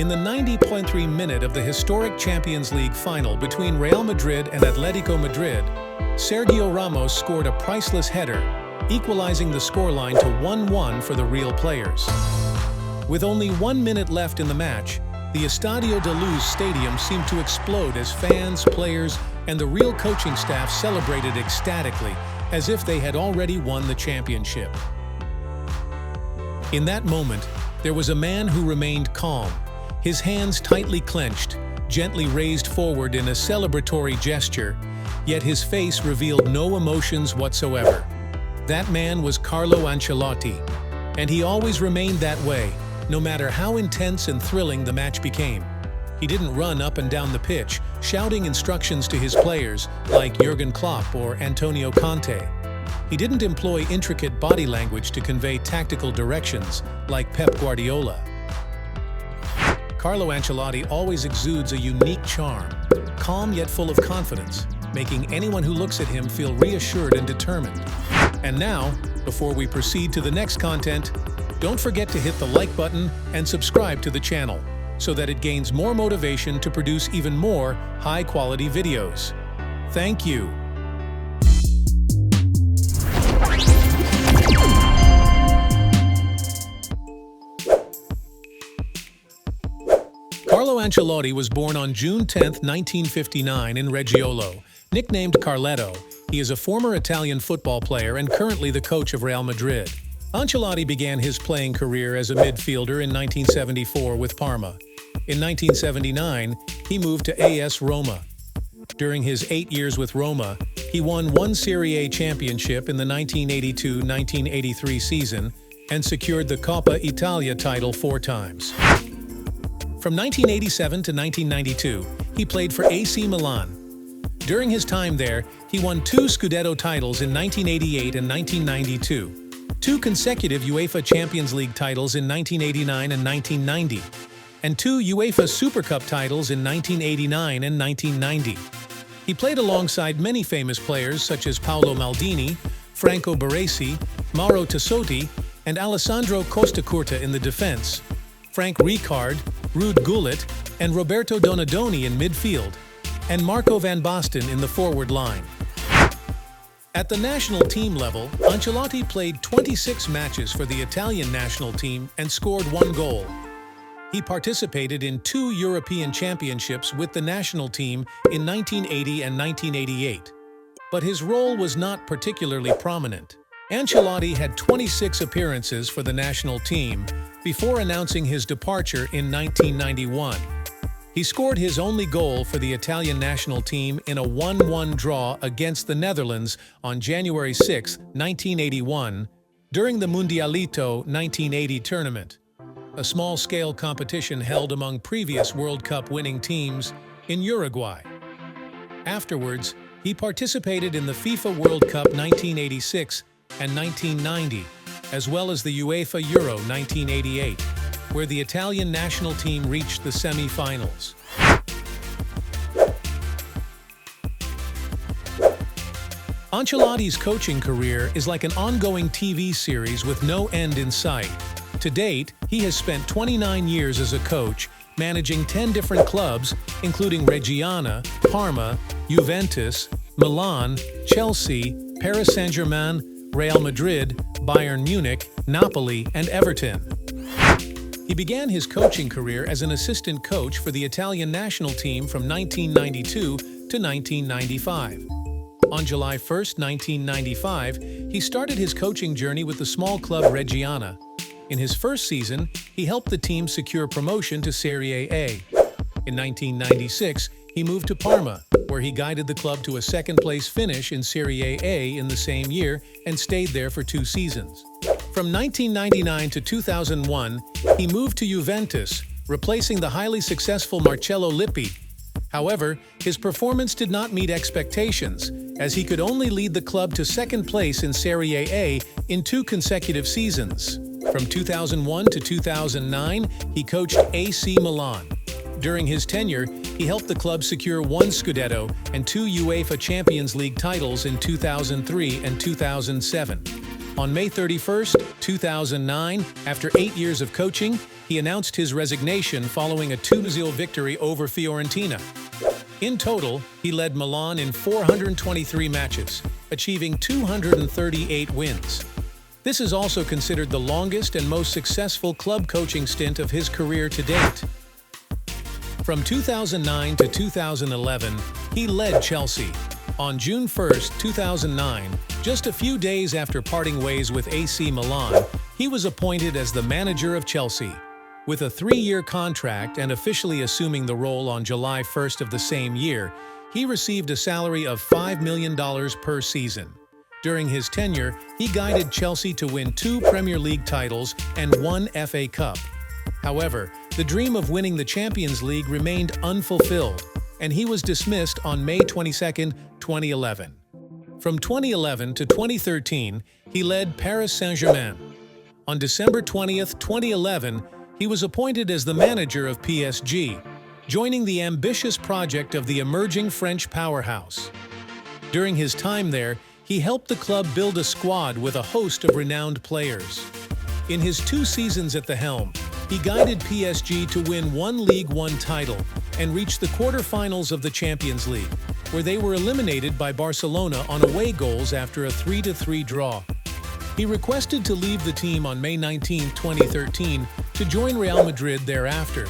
In the 90.3 minute of the historic Champions League final between Real Madrid and Atletico Madrid, Sergio Ramos scored a priceless header, equalizing the scoreline to 1-1 for the Real players. With only 1 minute left in the match, the Estadio de Luz stadium seemed to explode as fans, players, and the Real coaching staff celebrated ecstatically, as if they had already won the championship. In that moment, there was a man who remained calm, his hands tightly clenched, gently raised forward in a celebratory gesture, yet his face revealed no emotions whatsoever. That man was Carlo Ancelotti, and he always remained that way, no matter how intense and thrilling the match became. He didn't run up and down the pitch, shouting instructions to his players like Jurgen Klopp or Antonio Conte. He didn't employ intricate body language to convey tactical directions like Pep Guardiola. Carlo Ancelotti always exudes a unique charm, calm yet full of confidence, making anyone who looks at him feel reassured and determined. And now, before we proceed to the next content, don't forget to hit the like button and subscribe to the channel so that it gains more motivation to produce even more high-quality videos. Thank you. Carlo Ancelotti was born on June 10, 1959 in Reggiolo. Nicknamed Carletto, he is a former Italian football player and currently the coach of Real Madrid. Ancelotti began his playing career as a midfielder in 1974 with Parma. In 1979, he moved to AS Roma. During his 8 years with Roma, he won one Serie A championship in the 1982-1983 season and secured the Coppa Italia title 4 times. From 1987 to 1992, he played for AC Milan. During his time there, he won 2 Scudetto titles in 1988 and 1992, 2 consecutive UEFA Champions League titles in 1989 and 1990, and 2 UEFA Super Cup titles in 1989 and 1990. He played alongside many famous players such as Paolo Maldini, Franco Baresi, Mauro Tassotti, and Alessandro Costacurta in the defense, Frank Rijkaard, Ruud Gullit, and Roberto Donadoni in midfield, and Marco van Basten in the forward line. At the national team level, Ancelotti played 26 matches for the Italian national team and scored 1 goal. He participated in 2 European championships with the national team in 1980 and 1988, but his role was not particularly prominent. Ancelotti had 26 appearances for the national team before announcing his departure in 1991. He scored his only goal for the Italian national team in a 1-1 draw against the Netherlands on January 6, 1981, during the Mundialito 1980 tournament, a small-scale competition held among previous World Cup winning teams in Uruguay. Afterwards, he participated in the FIFA World Cup 1986 and 1990, as well as the UEFA Euro 1988, where the Italian national team reached the semi-finals. Ancelotti's coaching career is like an ongoing TV series with no end in sight. To date, he has spent 29 years as a coach, managing 10 different clubs, including Reggiana, Parma, Juventus, Milan, Chelsea, Paris Saint-Germain, Real Madrid, Bayern Munich, Napoli, and Everton. He began his coaching career as an assistant coach for the Italian national team from 1992 to 1995. On July 1, 1995, he started his coaching journey with the small club Reggiana. In his first season, he helped the team secure promotion to Serie A. In 1996, he moved to Parma, where he guided the club to a second-place finish in Serie A in the same year and stayed there for 2 seasons. From 1999 to 2001, he moved to Juventus, replacing the highly successful Marcello Lippi. However, his performance did not meet expectations, as he could only lead the club to second place in Serie A in 2 consecutive seasons. From 2001 to 2009, he coached AC Milan. During his tenure, he helped the club secure 1 Scudetto and 2 UEFA Champions League titles in 2003 and 2007. On May 31, 2009, after 8 years of coaching, he announced his resignation following a 2-0 victory over Fiorentina. In total, he led Milan in 423 matches, achieving 238 wins. This is also considered the longest and most successful club coaching stint of his career to date. From 2009 to 2011, he led Chelsea. On June 1, 2009, just a few days after parting ways with AC Milan, he was appointed as the manager of Chelsea. With a 3-year contract and officially assuming the role on July 1st of the same year, he received a salary of $5 million per season. During his tenure, he guided Chelsea to win 2 Premier League titles and 1 FA Cup. However, the dream of winning the Champions League remained unfulfilled, and he was dismissed on May 22, 2011. From 2011 to 2013, he led Paris Saint-Germain. On December 20, 2011, he was appointed as the manager of PSG, joining the ambitious project of the emerging French powerhouse. During his time there, he helped the club build a squad with a host of renowned players. In his 2 seasons at the helm, he guided PSG to win 1 League One title and reach the quarter-finals of the Champions League, where they were eliminated by Barcelona on away goals after a 3-3 draw. He requested to leave the team on May 19, 2013, to join Real Madrid thereafter.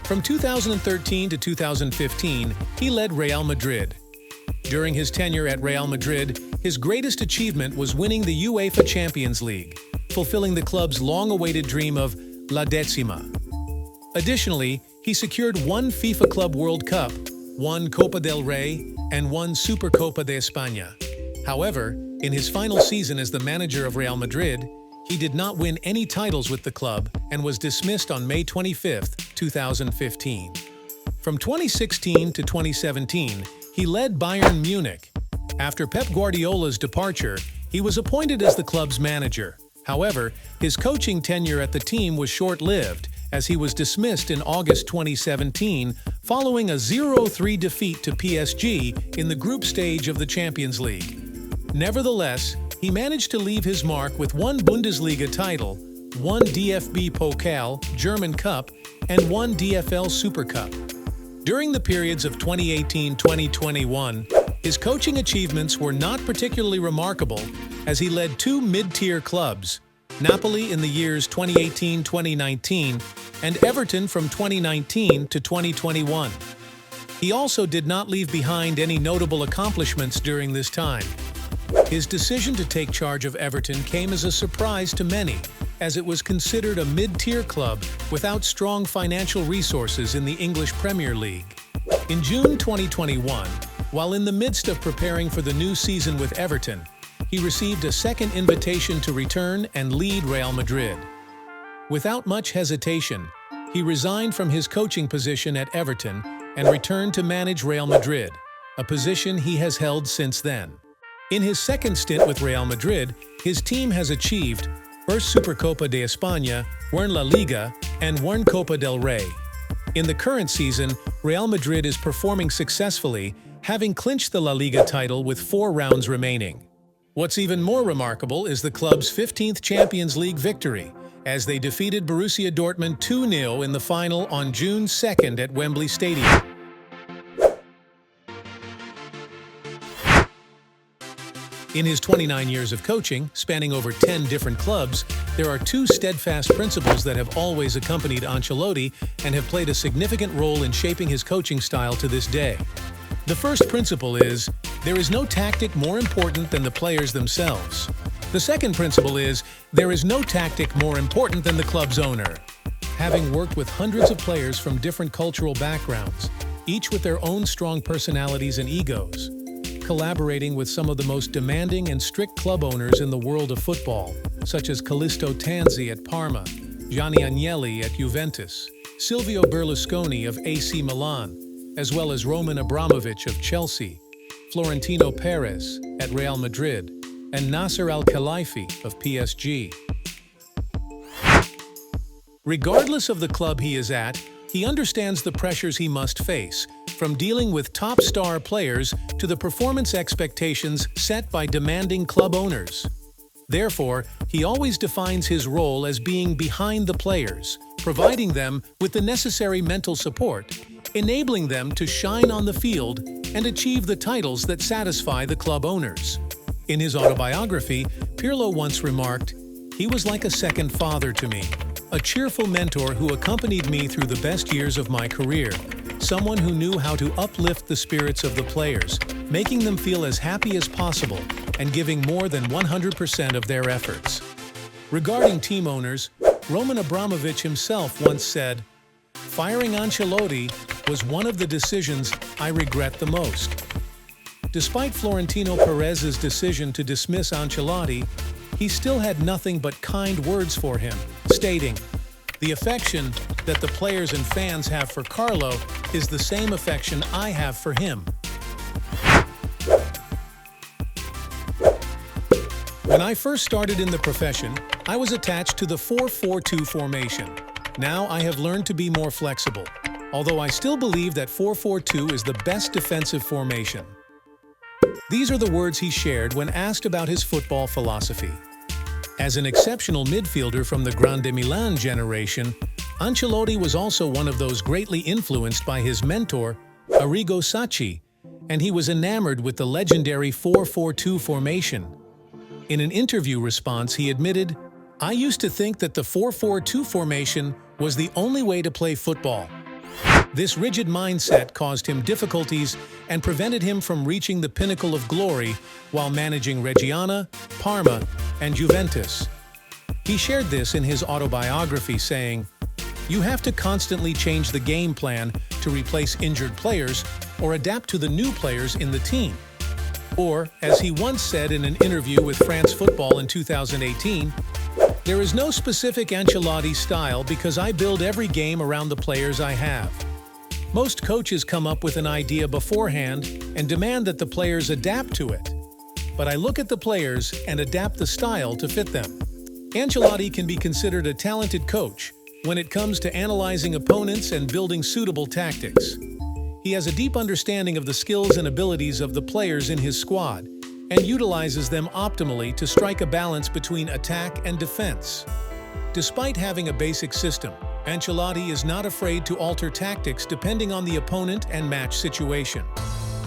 From 2013 to 2015, he led Real Madrid. During his tenure at Real Madrid, his greatest achievement was winning the UEFA Champions League, fulfilling the club's long-awaited dream of La Decima. Additionally, he secured 1 FIFA Club World Cup, 1 Copa del Rey, and 1 Supercopa de España. However, in his final season as the manager of Real Madrid, he did not win any titles with the club and was dismissed on May 25, 2015. From 2016 to 2017, he led Bayern Munich. After Pep Guardiola's departure, he was appointed as the club's manager. However, his coaching tenure at the team was short-lived, as he was dismissed in August 2017 following a 0-3 defeat to PSG in the group stage of the Champions League. Nevertheless, he managed to leave his mark with 1 Bundesliga title, 1 DFB Pokal, German Cup, and 1 DFL Super Cup. During the periods of 2018-2021, his coaching achievements were not particularly remarkable, as he led 2 mid-tier clubs, Napoli in the years 2018-2019 and Everton from 2019 to 2021. He also did not leave behind any notable accomplishments during this time. His decision to take charge of Everton came as a surprise to many, as it was considered a mid-tier club without strong financial resources in the English Premier League. In June 2021, while in the midst of preparing for the new season with Everton, he received a second invitation to return and lead Real Madrid. Without much hesitation, he resigned from his coaching position at Everton and returned to manage Real Madrid, a position he has held since then. In his second stint with Real Madrid, his team has achieved first Supercopa de España, won La Liga, and won Copa del Rey. In the current season, Real Madrid is performing successfully, having clinched the La Liga title with 4 rounds remaining. What's even more remarkable is the club's 15th Champions League victory, as they defeated Borussia Dortmund 2-0 in the final on June 2nd at Wembley Stadium. In his 29 years of coaching, spanning over 10 different clubs, there are 2 steadfast principles that have always accompanied Ancelotti and have played a significant role in shaping his coaching style to this day. The first principle is, there is no tactic more important than the players themselves. The second principle is, there is no tactic more important than the club's owner. Having worked with hundreds of players from different cultural backgrounds, each with their own strong personalities and egos, collaborating with some of the most demanding and strict club owners in the world of football, such as Callisto Tanzi at Parma, Gianni Agnelli at Juventus, Silvio Berlusconi of AC Milan, as well as Roman Abramovich of Chelsea, Florentino Perez at Real Madrid, and Nasser Al-Khelaifi of PSG. Regardless of the club he is at, he understands the pressures he must face, from dealing with top star players to the performance expectations set by demanding club owners. Therefore, he always defines his role as being behind the players, providing them with the necessary mental support, enabling them to shine on the field and achieve the titles that satisfy the club owners. In his autobiography, Pirlo once remarked, "He was like a second father to me, a cheerful mentor who accompanied me through the best years of my career, someone who knew how to uplift the spirits of the players, making them feel as happy as possible and giving more than 100% of their efforts." Regarding team owners, Roman Abramovich himself once said, "Firing Ancelotti was one of the decisions I regret the most." Despite Florentino Perez's decision to dismiss Ancelotti, he still had nothing but kind words for him, stating, "The affection that the players and fans have for Carlo is the same affection I have for him." When I first started in the profession, I was attached to the 4-4-2 formation. Now I have learned to be more flexible, although I still believe that 4-4-2 is the best defensive formation. These are the words he shared when asked about his football philosophy. As an exceptional midfielder from the Grande Milan generation, Ancelotti was also one of those greatly influenced by his mentor, Arrigo Sacchi, and he was enamored with the legendary 4-4-2 formation. In an interview response, he admitted, "I used to think that the 4-4-2 formation was the only way to play football." This rigid mindset caused him difficulties and prevented him from reaching the pinnacle of glory while managing Reggiana, Parma, and Juventus. He shared this in his autobiography, saying, "You have to constantly change the game plan to replace injured players or adapt to the new players in the team." Or, as he once said in an interview with France Football in 2018, "There is no specific Ancelotti style because I build every game around the players I have. Most coaches come up with an idea beforehand and demand that the players adapt to it. But I look at the players and adapt the style to fit them." Ancelotti can be considered a talented coach when it comes to analyzing opponents and building suitable tactics. He has a deep understanding of the skills and abilities of the players in his squad and utilizes them optimally to strike a balance between attack and defense. Despite having a basic system, Ancelotti is not afraid to alter tactics depending on the opponent and match situation.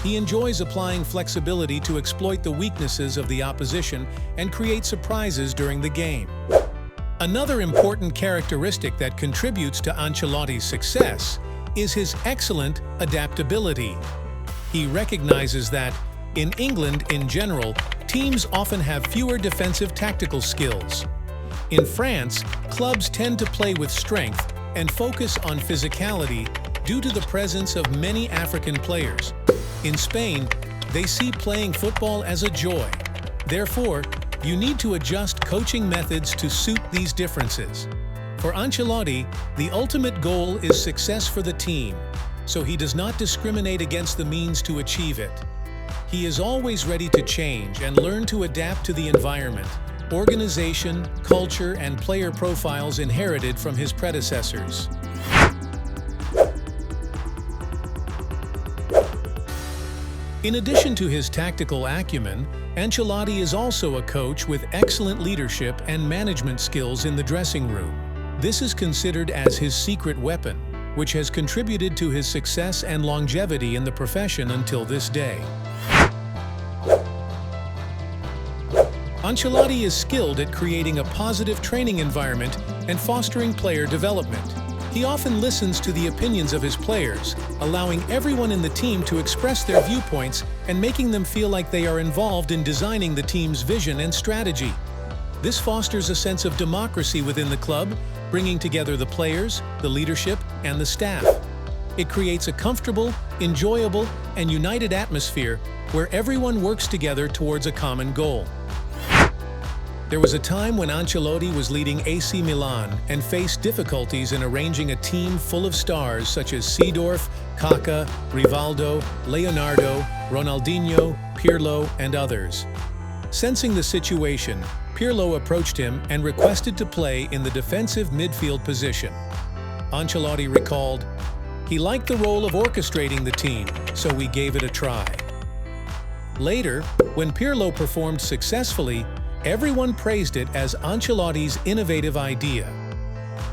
He enjoys applying flexibility to exploit the weaknesses of the opposition and create surprises during the game. Another important characteristic that contributes to Ancelotti's success is his excellent adaptability. He recognizes that, in England in general, teams often have fewer defensive tactical skills. In France, clubs tend to play with strength and focus on physicality due to the presence of many African players. In Spain, they see playing football as a joy. Therefore, you need to adjust coaching methods to suit these differences. For Ancelotti, the ultimate goal is success for the team, so he does not discriminate against the means to achieve it. He is always ready to change and learn to adapt to the environment, organization, culture, and player profiles inherited from his predecessors. In addition to his tactical acumen, Ancelotti is also a coach with excellent leadership and management skills in the dressing room. This is considered as his secret weapon, which has contributed to his success and longevity in the profession until this day. Ancelotti is skilled at creating a positive training environment and fostering player development. He often listens to the opinions of his players, allowing everyone in the team to express their viewpoints and making them feel like they are involved in designing the team's vision and strategy. This fosters a sense of democracy within the club, bringing together the players, the leadership, and the staff. It creates a comfortable, enjoyable, and united atmosphere where everyone works together towards a common goal. There was a time when Ancelotti was leading AC Milan and faced difficulties in arranging a team full of stars such as Seedorf, Kaká, Rivaldo, Leonardo, Ronaldinho, Pirlo, and others. Sensing the situation, Pirlo approached him and requested to play in the defensive midfield position. Ancelotti recalled, "He liked the role of orchestrating the team, so we gave it a try." Later, when Pirlo performed successfully, Everyone praised it as Ancelotti's innovative idea.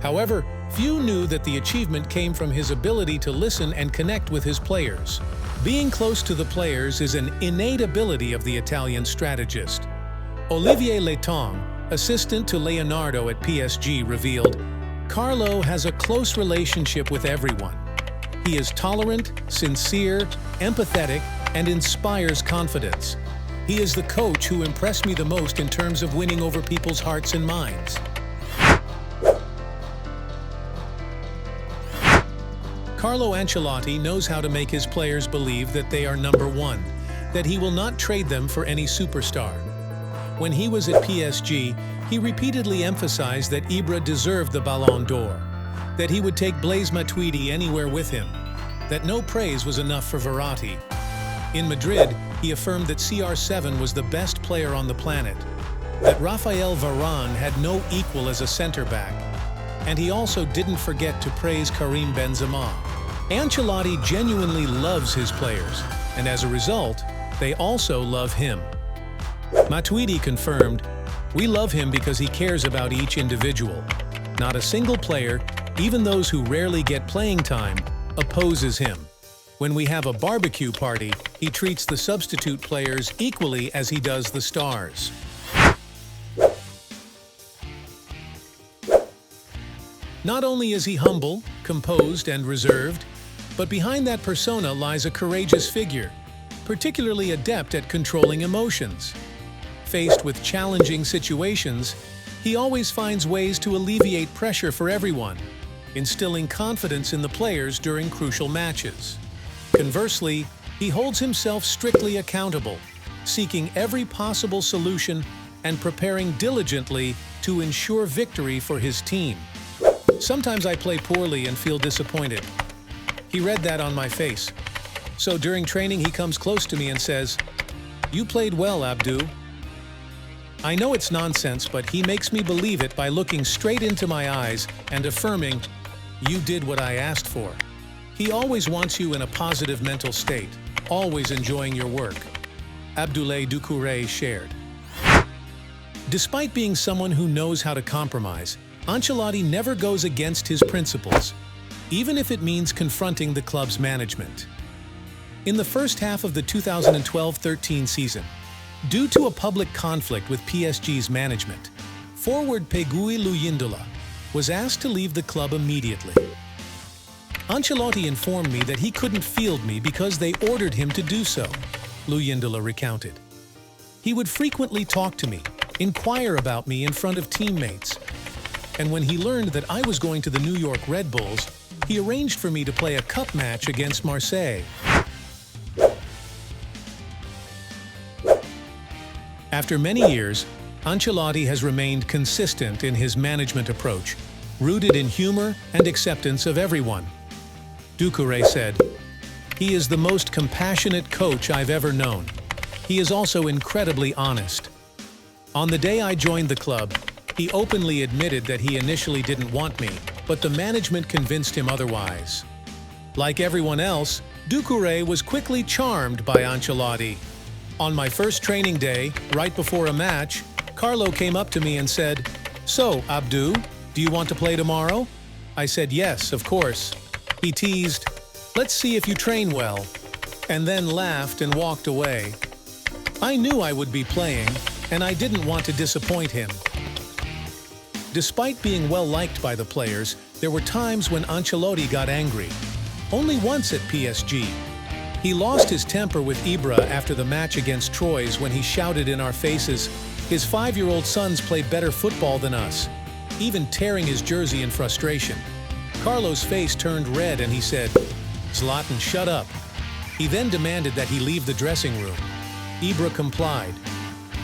However, few knew that the achievement came from his ability to listen and connect with his players. Being close to the players is an innate ability of the Italian strategist. Olivier Letang, assistant to Leonardo at PSG, revealed, "Carlo has a close relationship with everyone. He is tolerant, sincere, empathetic, and inspires confidence. He is the coach who impressed me the most in terms of winning over people's hearts and minds." Carlo Ancelotti knows how to make his players believe that they are number one, that he will not trade them for any superstar. When he was at PSG, he repeatedly emphasized that Ibra deserved the Ballon d'Or, that he would take Blaise Matuidi anywhere with him, that no praise was enough for Verratti. In Madrid, he affirmed that CR7 was the best player on the planet, that Raphael Varane had no equal as a center-back, and he also didn't forget to praise Karim Benzema. Ancelotti genuinely loves his players, and as a result, they also love him. Matuidi confirmed, "We love him because he cares about each individual. Not a single player, even those who rarely get playing time, opposes him. When we have a barbecue party, he treats the substitute players equally as he does the stars." Not only is he humble, composed, and reserved, but behind that persona lies a courageous figure, particularly adept at controlling emotions. Faced with challenging situations, he always finds ways to alleviate pressure for everyone, instilling confidence in the players during crucial matches. Conversely, he holds himself strictly accountable, seeking every possible solution and preparing diligently to ensure victory for his team. "Sometimes I play poorly and feel disappointed." He read that on my face. So during training, he comes close to me and says, "You played well, Abdou." I know it's nonsense, but he makes me believe it by looking straight into my eyes and affirming, "You did what I asked for." He always wants you in a positive mental state, always enjoying your work. Abdoulaye Doucouré shared. Despite being someone who knows how to compromise, Ancelotti never goes against his principles, even if it means confronting the club's management. In the first half of the 2012-13 season, due to a public conflict with PSG's management, forward Pegui Luyindula was asked to leave the club immediately. Ancelotti informed me that he couldn't field me because they ordered him to do so, Luyindula recounted. He would frequently talk to me, inquire about me in front of teammates, and when he learned that I was going to the New York Red Bulls, he arranged for me to play a cup match against Marseille. After many years, Ancelotti has remained consistent in his management approach, rooted in humor and acceptance of everyone. Doucouré said, "He is the most compassionate coach I've ever known. He is also incredibly honest. On the day I joined the club, he openly admitted that he initially didn't want me, but the management convinced him otherwise." Like everyone else, Doucouré was quickly charmed by Ancelotti. On my first training day, right before a match, Carlo came up to me and said, "So, Abdou, do you want to play tomorrow?" I said yes, of course. He teased, "Let's see if you train well," and then laughed and walked away. I knew I would be playing, and I didn't want to disappoint him. Despite being well-liked by the players, there were times when Ancelotti got angry. Only once at PSG. He lost his temper with Ibra after the match against Troyes when he shouted in our faces, "His 5-year-old sons play better football than us," even tearing his jersey in frustration. Carlo's face turned red and he said, "Zlatan, shut up." He then demanded that he leave the dressing room. Ibra complied.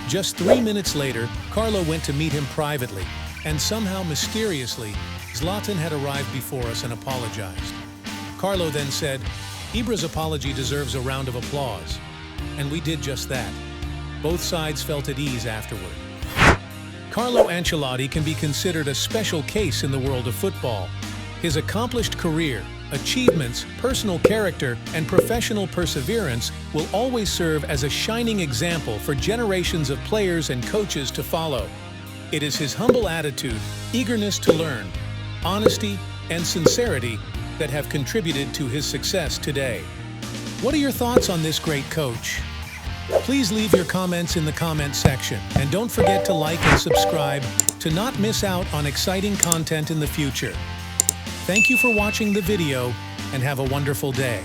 Just 3 minutes later, Carlo went to meet him privately, and somehow mysteriously, Zlatan had arrived before us and apologized. Carlo then said, "Ibra's apology deserves a round of applause." And we did just that. Both sides felt at ease afterward. Carlo Ancelotti can be considered a special case in the world of football. His accomplished career, achievements, personal character, and professional perseverance will always serve as a shining example for generations of players and coaches to follow. It is his humble attitude, eagerness to learn, honesty, and sincerity that have contributed to his success today. What are your thoughts on this great coach? Please leave your comments in the comment section, and don't forget to like and subscribe to not miss out on exciting content in the future. Thank you for watching the video, and have a wonderful day.